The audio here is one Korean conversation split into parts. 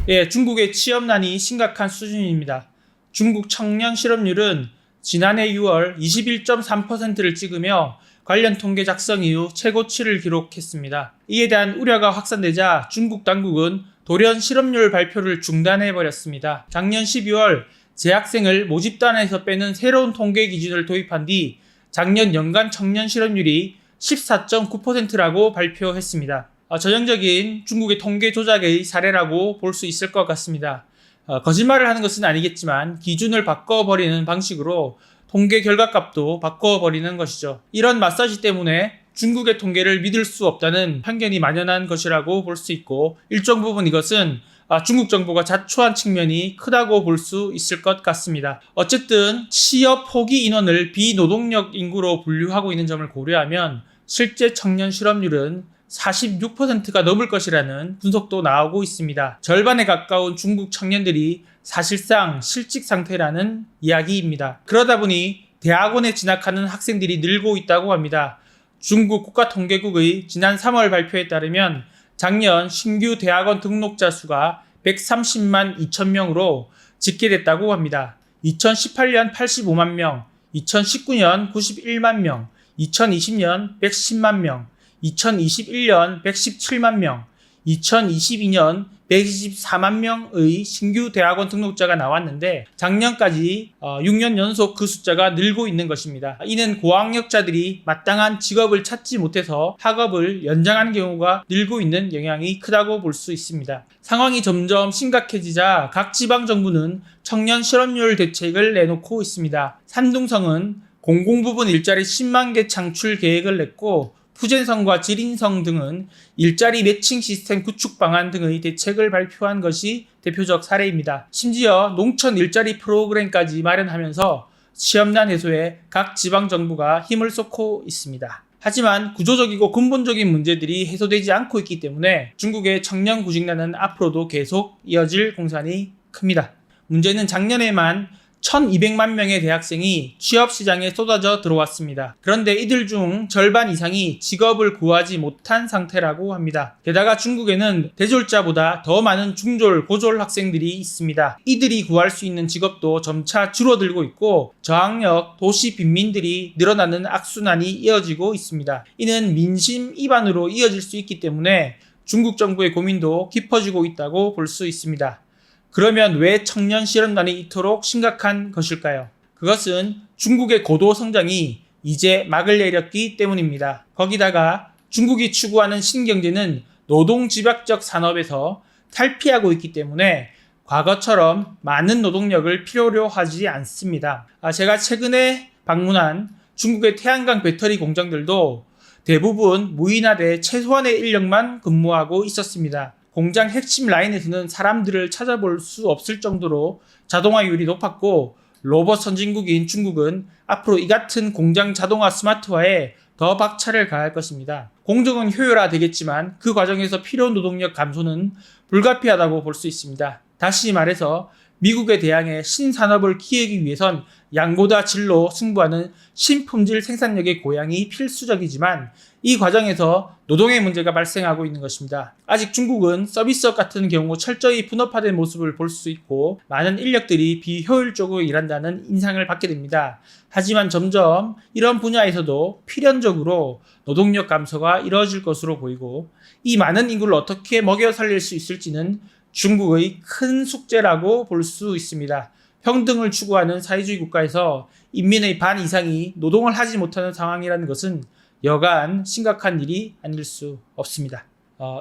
예, 중국의 취업난이 심각한 수준입니다. 중국 청년 실업률은 지난해 6월 21.3%를 찍으며 관련 통계 작성 이후 최고치를 기록했습니다. 이에 대한 우려가 확산되자 중국 당국은 돌연 실업률 발표를 중단해버렸습니다. 작년 12월 재학생을 모집단에서 빼는 새로운 통계 기준을 도입한 뒤 작년 연간 청년 실업률이 14.9%라고 발표했습니다. 전형적인 중국의 통계 조작의 사례라고 볼 수 있을 것 같습니다. 거짓말을 하는 것은 아니겠지만 기준을 바꿔버리는 방식으로 통계 결과값도 바꿔버리는 것이죠. 이런 마사지 때문에 중국의 통계를 믿을 수 없다는 편견이 만연한 것이라고 볼 수 있고, 일정 부분 이것은 중국 정부가 자초한 측면이 크다고 볼 수 있을 것 같습니다. 어쨌든 취업 포기 인원을 비노동력 인구로 분류하고 있는 점을 고려하면 실제 청년 실업률은 46%가 넘을 것이라는 분석도 나오고 있습니다. 절반에 가까운 중국 청년들이 사실상 실직 상태라는 이야기입니다. 그러다 보니 대학원에 진학하는 학생들이 늘고 있다고 합니다. 중국 국가통계국의 지난 3월 발표에 따르면 작년 신규 대학원 등록자 수가 130만 2천 명으로 집계됐다고 합니다. 2018년 85만 명, 2019년 91만 명, 2020년 110만 명, 2021년 117만 명, 2022년 124만 명의 신규 대학원 등록자가 나왔는데 작년까지 6년 연속 그 숫자가 늘고 있는 것입니다. 이는 고학력자들이 마땅한 직업을 찾지 못해서 학업을 연장하는 경우가 늘고 있는 영향이 크다고 볼 수 있습니다. 상황이 점점 심각해지자 각 지방정부는 청년 실업률 대책을 내놓고 있습니다. 산둥성은 공공부문 일자리 10만 개 창출 계획을 냈고, 푸젠성과 지린성 등은 일자리 매칭 시스템 구축 방안 등의 대책을 발표한 것이 대표적 사례입니다. 심지어 농촌 일자리 프로그램까지 마련하면서 취업난 해소에 각 지방정부가 힘을 쏟고 있습니다. 하지만 구조적이고 근본적인 문제들이 해소되지 않고 있기 때문에 중국의 청년 구직난은 앞으로도 계속 이어질 공산이 큽니다. 문제는 작년에만 1200만 명의 대학생이 취업시장에 쏟아져 들어왔습니다. 그런데 이들 중 절반 이상이 직업을 구하지 못한 상태라고 합니다. 게다가 중국에는 대졸자보다 더 많은 중졸, 고졸 학생들이 있습니다. 이들이 구할 수 있는 직업도 점차 줄어들고 있고 저학력, 도시 빈민들이 늘어나는 악순환이 이어지고 있습니다. 이는 민심 이반으로 이어질 수 있기 때문에 중국 정부의 고민도 깊어지고 있다고 볼 수 있습니다. 그러면 왜 청년 실업난이 이토록 심각한 것일까요? 그것은 중국의 고도 성장이 이제 막을 내렸기 때문입니다. 거기다가 중국이 추구하는 신경제는 노동집약적 산업에서 탈피하고 있기 때문에 과거처럼 많은 노동력을 필요로 하지 않습니다. 제가 최근에 방문한 중국의 태양광 배터리 공장들도 대부분 무인화돼 최소한의 인력만 근무하고 있었습니다. 공장 핵심 라인에서는 사람들을 찾아볼 수 없을 정도로 자동화율이 높았고, 로봇 선진국인 중국은 앞으로 이 같은 공장 자동화 스마트화에 더 박차를 가할 것입니다. 공정은 효율화되겠지만 그 과정에서 필요 노동력 감소는 불가피하다고 볼 수 있습니다. 다시 말해서 미국에 대항해 신산업을 키우기 위해선 양보다 질로 승부하는 신품질 생산력의 고양이 필수적이지만 이 과정에서 노동의 문제가 발생하고 있는 것입니다. 아직 중국은 서비스업 같은 경우 철저히 분업화된 모습을 볼 수 있고 많은 인력들이 비효율적으로 일한다는 인상을 받게 됩니다. 하지만 점점 이런 분야에서도 필연적으로 노동력 감소가 이루어질 것으로 보이고, 이 많은 인구를 어떻게 먹여 살릴 수 있을지는 중국의 큰 숙제라고 볼 수 있습니다. 평등을 추구하는 사회주의 국가에서 인민의 반 이상이 노동을 하지 못하는 상황이라는 것은 여간 심각한 일이 아닐 수 없습니다.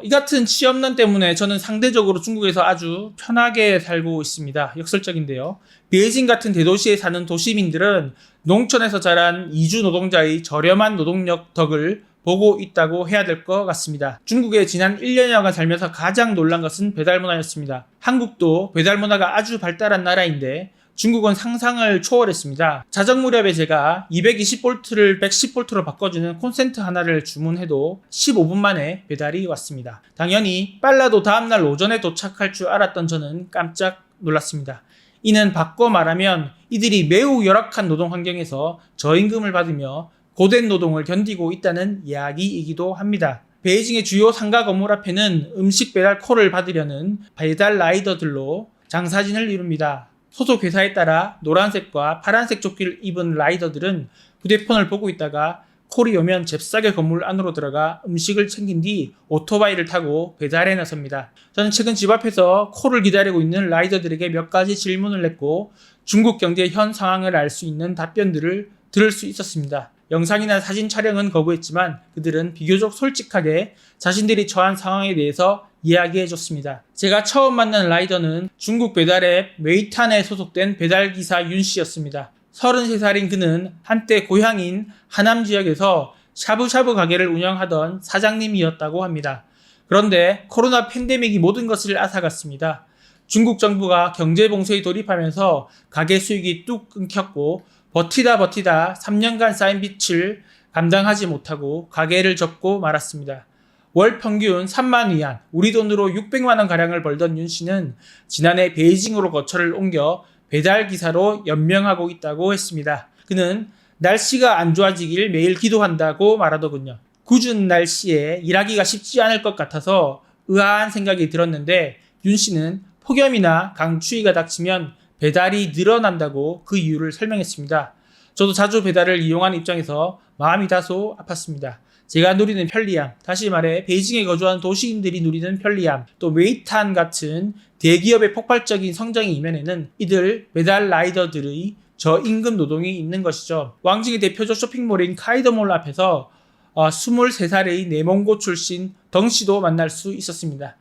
이 같은 취업난 때문에 저는 상대적으로 중국에서 아주 편하게 살고 있습니다. 역설적인데요. 베이징 같은 대도시에 사는 도시민들은 농촌에서 자란 이주 노동자의 저렴한 노동력 덕을 보고 있다고 해야 될 것 같습니다. 중국에 지난 1년여간 살면서 가장 놀란 것은 배달 문화였습니다. 한국도 배달 문화가 아주 발달한 나라인데 중국은 상상을 초월했습니다. 자정 무렵에 제가 220V를 110V로 바꿔주는 콘센트 하나를 주문해도 15분 만에 배달이 왔습니다. 당연히 빨라도 다음날 오전에 도착할 줄 알았던 저는 깜짝 놀랐습니다. 이는 바꿔 말하면 이들이 매우 열악한 노동 환경에서 저임금을 받으며 고된 노동을 견디고 있다는 이야기이기도 합니다. 베이징의 주요 상가 건물 앞에는 음식 배달 콜을 받으려는 배달 라이더들로 장사진을 이룹니다. 소속 회사에 따라 노란색과 파란색 조끼를 입은 라이더들은 휴대폰을 보고 있다가 콜이 오면 잽싸게 건물 안으로 들어가 음식을 챙긴 뒤 오토바이를 타고 배달에 나섭니다. 저는 최근 집 앞에서 콜을 기다리고 있는 라이더들에게 몇 가지 질문을 했고 중국 경제 현 상황을 알 수 있는 답변들을 들을 수 있었습니다. 영상이나 사진 촬영은 거부했지만 그들은 비교적 솔직하게 자신들이 처한 상황에 대해서 이야기해줬습니다. 제가 처음 만난 라이더는 중국 배달앱 웨이탄에 소속된 배달기사 윤 씨였습니다. 33살인 그는 한때 고향인 하남 지역에서 샤브샤브 가게를 운영하던 사장님이었다고 합니다. 그런데 코로나 팬데믹이 모든 것을 앗아갔습니다. 중국 정부가 경제 봉쇄에 돌입하면서 가게 수익이 뚝 끊겼고 버티다 3년간 쌓인 빚을 감당하지 못하고 가게를 접고 말았습니다. 월 평균 3만 위안, 우리 돈으로 600만 원 가량을 벌던 윤 씨는 지난해 베이징으로 거처를 옮겨 배달 기사로 연명하고 있다고 했습니다. 그는 날씨가 안 좋아지길 매일 기도한다고 말하더군요. 궂은 날씨에 일하기가 쉽지 않을 것 같아서 의아한 생각이 들었는데 윤 씨는 폭염이나 강추위가 닥치면 배달이 늘어난다고 그 이유를 설명했습니다. 저도 자주 배달을 이용한 입장에서 마음이 다소 아팠습니다. 제가 누리는 편리함, 다시 말해 베이징에 거주하는 도시인들이 누리는 편리함, 또 웨이탄 같은 대기업의 폭발적인 성장의 이면에는 이들 배달 라이더들의 저임금 노동이 있는 것이죠. 왕징의 대표적 쇼핑몰인 카이더몰 앞에서 23살의 내몽고 출신 덩 씨도 만날 수 있었습니다.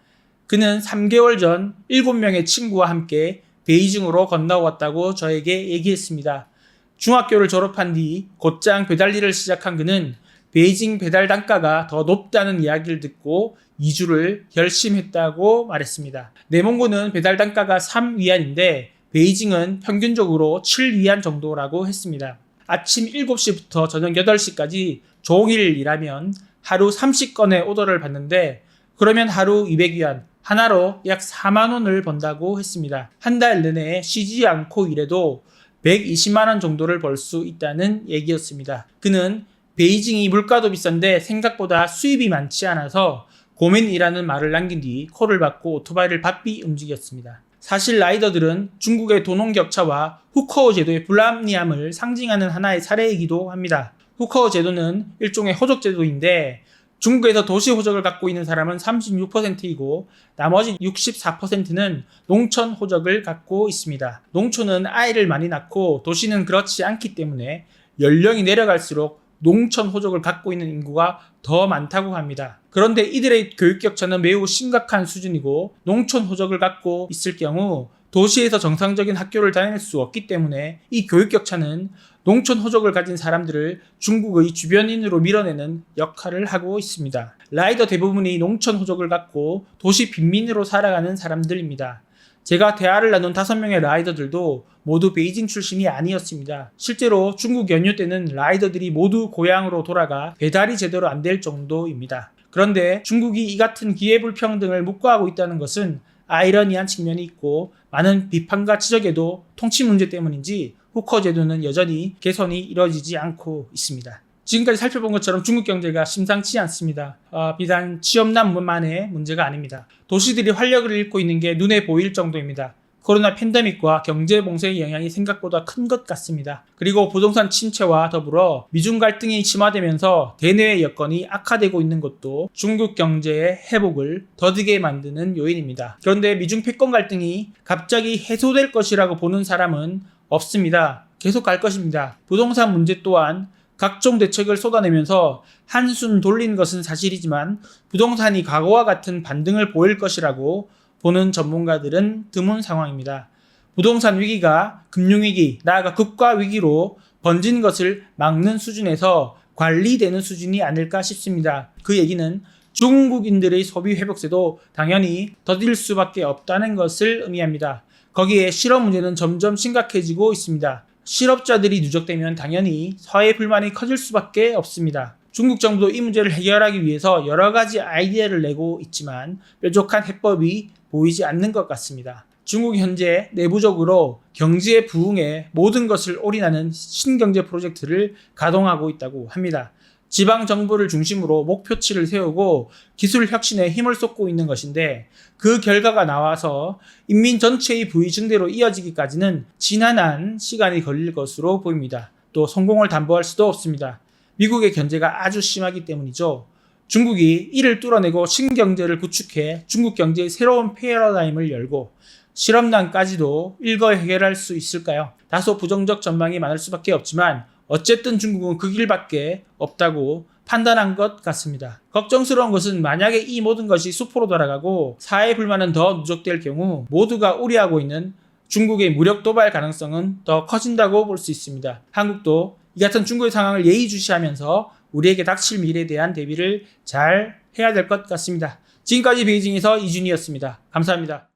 그는 3개월 전 7명의 친구와 함께 베이징으로 건너왔다고 저에게 얘기했습니다. 중학교를 졸업한 뒤 곧장 배달 일을 시작한 그는 베이징 배달 단가가 더 높다는 이야기를 듣고 이주를 결심했다고 말했습니다. 내몽고는 배달 단가가 3위안인데 베이징은 평균적으로 7위안 정도라고 했습니다. 아침 7시부터 저녁 8시까지 종일 일하면 하루 30건의 오더를 받는데 그러면 하루 200위안, 하나로 약 4만 원을 번다고 했습니다. 한 달 내내 쉬지 않고 일해도 120만 원 정도를 벌 수 있다는 얘기였습니다. 그는 베이징이 물가도 비싼데 생각보다 수입이 많지 않아서 고민이라는 말을 남긴 뒤 콜을 받고 오토바이를 바삐 움직였습니다. 사실 라이더들은 중국의 도농 격차와 후커우 제도의 불합리함을 상징하는 하나의 사례이기도 합니다. 후커우 제도는 일종의 호적 제도인데 중국에서 도시 호적을 갖고 있는 사람은 36%이고 나머지 64%는 농촌 호적을 갖고 있습니다. 농촌은 아이를 많이 낳고 도시는 그렇지 않기 때문에 연령이 내려갈수록 농촌 호적을 갖고 있는 인구가 더 많다고 합니다. 그런데 이들의 교육 격차는 매우 심각한 수준이고 농촌 호적을 갖고 있을 경우 도시에서 정상적인 학교를 다닐 수 없기 때문에 이 교육 격차는 농촌 호적을 가진 사람들을 중국의 주변인으로 밀어내는 역할을 하고 있습니다. 라이더 대부분이 농촌 호적을 갖고 도시 빈민으로 살아가는 사람들입니다. 제가 대화를 나눈 5명의 라이더들도 모두 베이징 출신이 아니었습니다. 실제로 중국 연휴 때는 라이더들이 모두 고향으로 돌아가 배달이 제대로 안 될 정도입니다. 그런데 중국이 이 같은 기회불평등을 묵과하고 있다는 것은 아이러니한 측면이 있고 많은 비판과 지적에도 통치 문제 때문인지 후커 제도는 여전히 개선이 이루어지지 않고 있습니다. 지금까지 살펴본 것처럼 중국 경제가 심상치 않습니다. 비단 취업난만의 문제가 아닙니다. 도시들이 활력을 잃고 있는 게 눈에 보일 정도입니다. 코로나 팬데믹과 경제 봉쇄의 영향이 생각보다 큰 것 같습니다. 그리고 부동산 침체와 더불어 미중 갈등이 심화되면서 대내외 여건이 악화되고 있는 것도 중국 경제의 회복을 더디게 만드는 요인입니다. 그런데 미중 패권 갈등이 갑자기 해소될 것이라고 보는 사람은 없습니다. 계속 갈 것입니다. 부동산 문제 또한 각종 대책을 쏟아내면서 한숨 돌린 것은 사실이지만 부동산이 과거와 같은 반등을 보일 것이라고 보는 전문가들은 드문 상황입니다. 부동산 위기가 금융위기, 나아가 국가위기로 번진 것을 막는 수준에서 관리되는 수준이 아닐까 싶습니다. 그 얘기는 중국인들의 소비 회복세도 당연히 더딜 수밖에 없다는 것을 의미합니다. 거기에 실업 문제는 점점 심각해지고 있습니다. 실업자들이 누적되면 당연히 사회 불만이 커질 수밖에 없습니다. 중국 정부도 이 문제를 해결하기 위해서 여러 가지 아이디어를 내고 있지만 뾰족한 해법이 보이지 않는 것 같습니다. 중국이 현재 내부적으로 경제 부흥에 모든 것을 올인하는 신경제 프로젝트를 가동하고 있다고 합니다. 지방 정부를 중심으로 목표치를 세우고 기술 혁신에 힘을 쏟고 있는 것인데 그 결과가 나와서 인민 전체의 부의 증대로 이어지기까지는 지난한 시간이 걸릴 것으로 보입니다. 또 성공을 담보할 수도 없습니다. 미국의 견제가 아주 심하기 때문이죠. 중국이 이를 뚫어내고 신경제를 구축해 중국 경제의 새로운 패러다임을 열고 실업난까지도 일거 해결할 수 있을까요? 다소 부정적 전망이 많을 수밖에 없지만 어쨌든 중국은 그 길밖에 없다고 판단한 것 같습니다. 걱정스러운 것은 만약에 이 모든 것이 수포로 돌아가고 사회 불만은 더 누적될 경우 모두가 우려하고 있는 중국의 무력 도발 가능성은 더 커진다고 볼 수 있습니다. 한국도 이 같은 중국의 상황을 예의주시하면서 우리에게 닥칠 미래에 대한 대비를 잘 해야 될 것 같습니다. 지금까지 베이징에서 이준희였습니다. 감사합니다.